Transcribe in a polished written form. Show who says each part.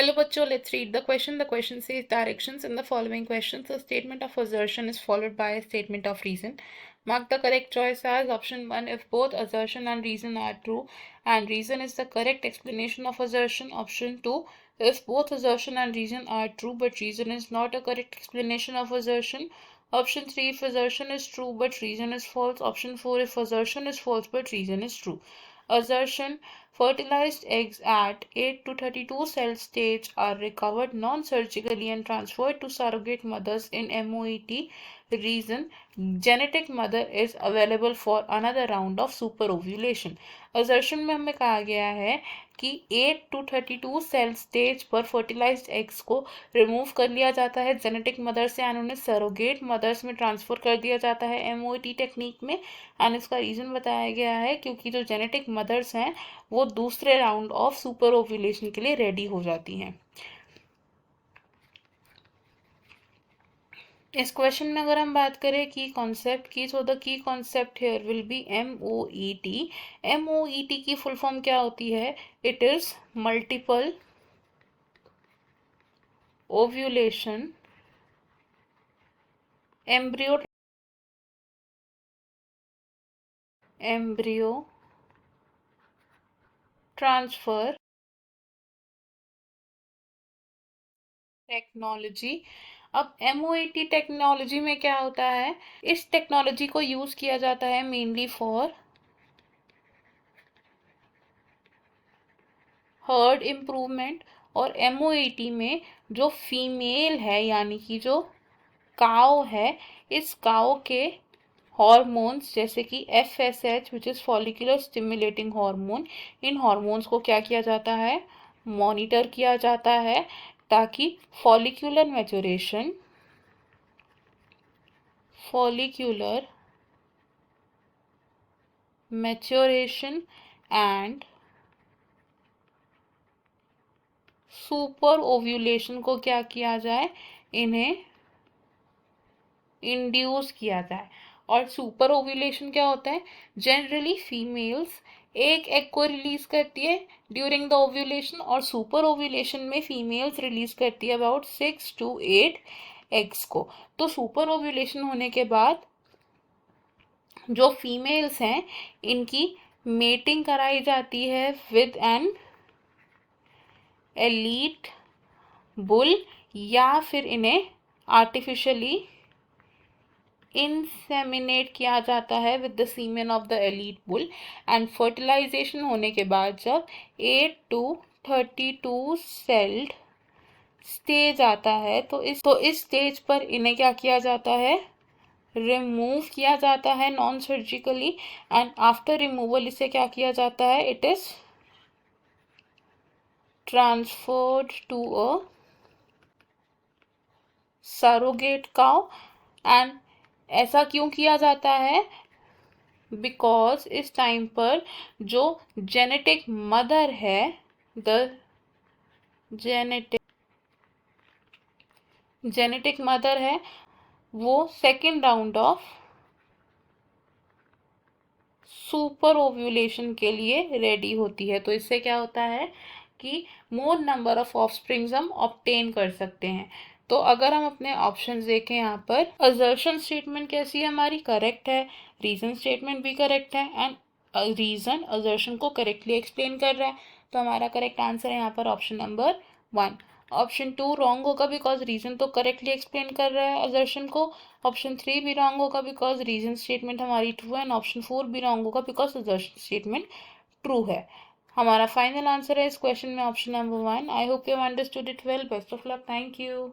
Speaker 1: Hello bachcho, let's read the question. The question says directions in the following questions. The statement of assertion is followed by a statement of reason. Mark the correct choice as option 1 if both assertion and reason are true and reason is the correct explanation of assertion. Option 2 if both assertion and reason are true but reason is not a correct explanation of assertion. Option 3 if assertion is true but reason is false. Option 4 if assertion is false but reason is true. Assertion: fertilized eggs at 8 to 32 cell stage are recovered non-surgically and transferred to surrogate mothers in MOET. Reason: genetic mother is available for another round of superovulation. Assertion में हमें कहा गया है कि 8 to 32 cell stage पर fertilised eggs को remove कर लिया जाता है जेनेटिक मदर से एंड उन्हें सरोगेट मदर्स में ट्रांसफ़र कर दिया जाता है MOET टेक्निक में। एंड इसका रीज़न बताया गया है क्योंकि जो जेनेटिक मदर्स हैं वो दूसरे राउंड ऑफ सुपर ओव्यूलेशन के लिए रेडी हो जाती हैं। इस क्वेश्चन में अगर हम बात करें की कॉन्सेप्ट की, तो the key concept here will be MOET। MOET की फुल फॉर्म क्या होती है? It is multiple ovulation embryo transfer technology. अब MOET टेक्नोलॉजी में क्या होता है? इस टेक्नोलॉजी को यूज किया जाता है मेनली फॉर हर्ड इम्प्रूवमेंट। और MOET में जो फीमेल है यानी कि जो काव है, इस काव के हॉर्मोन्स जैसे कि FSH which is follicular stimulating hormone, in hormones को क्या किया जाता है? मॉनिटर किया जाता है ताकि follicular maturation and super ovulation को क्या किया जाए? इन्हें इंड्यूस किया जाए। और सुपर ओव्यूलेशन क्या होता है? जनरली फीमेल्स एक एग को रिलीज करती है ड्यूरिंग द ओव्यूलेशन और सुपर ओव्यूलेशन में फीमेल्स रिलीज करती है अबाउट 6 to 8 एग्स को। तो सुपर ओव्यूलेशन होने के बाद जो फीमेल्स हैं इनकी मेटिंग कराई जाती है विद एन एलीट बुल या फिर इन्हें आर्टिफिशियली इंसेमिनेट किया जाता है with the semen of the elite bull. And fertilization होने के बाद जब 8 to 32 सेल्ड स्टेज आता है तो इस स्टेज पर इन्हें क्या किया जाता है? रिमूव किया जाता है non surgically. And after removal इसे क्या किया जाता है? It is transferred to a surrogate cow. And ऐसा क्यों किया जाता है? बिकॉज इस टाइम पर जो जेनेटिक मदर है, द जेनेटिक मदर है वो second round of super ovulation के लिए रेडी होती है। तो इससे क्या होता है कि मोर नंबर ऑफ ऑफस्प्रिंग्स हम ऑब्टेन कर सकते हैं। तो अगर हम अपने ऑप्शंस देखें यहाँ पर, असर्शन स्टेटमेंट कैसी है हमारी? करेक्ट है। रीजन स्टेटमेंट भी करेक्ट है एंड रीजन असर्शन को करेक्टली एक्सप्लेन कर रहा है। तो हमारा करेक्ट आंसर है यहाँ पर ऑप्शन नंबर 1। ऑप्शन 2 रॉन्ग होगा बिकॉज रीजन तो करेक्टली एक्सप्लेन कर रहा है असर्शन को। ऑप्शन 3 भी रॉन्ग होगा बिकॉज रीजन स्टेटमेंट हमारी ट्रू है। एंड ऑप्शन 4 भी रॉन्ग होगा बिकॉज असर्शन स्टेटमेंट ट्रू है। हमारा फाइनल आंसर है इस क्वेश्चन में option number 1। I hope you understood it well. Best of luck. Thank you.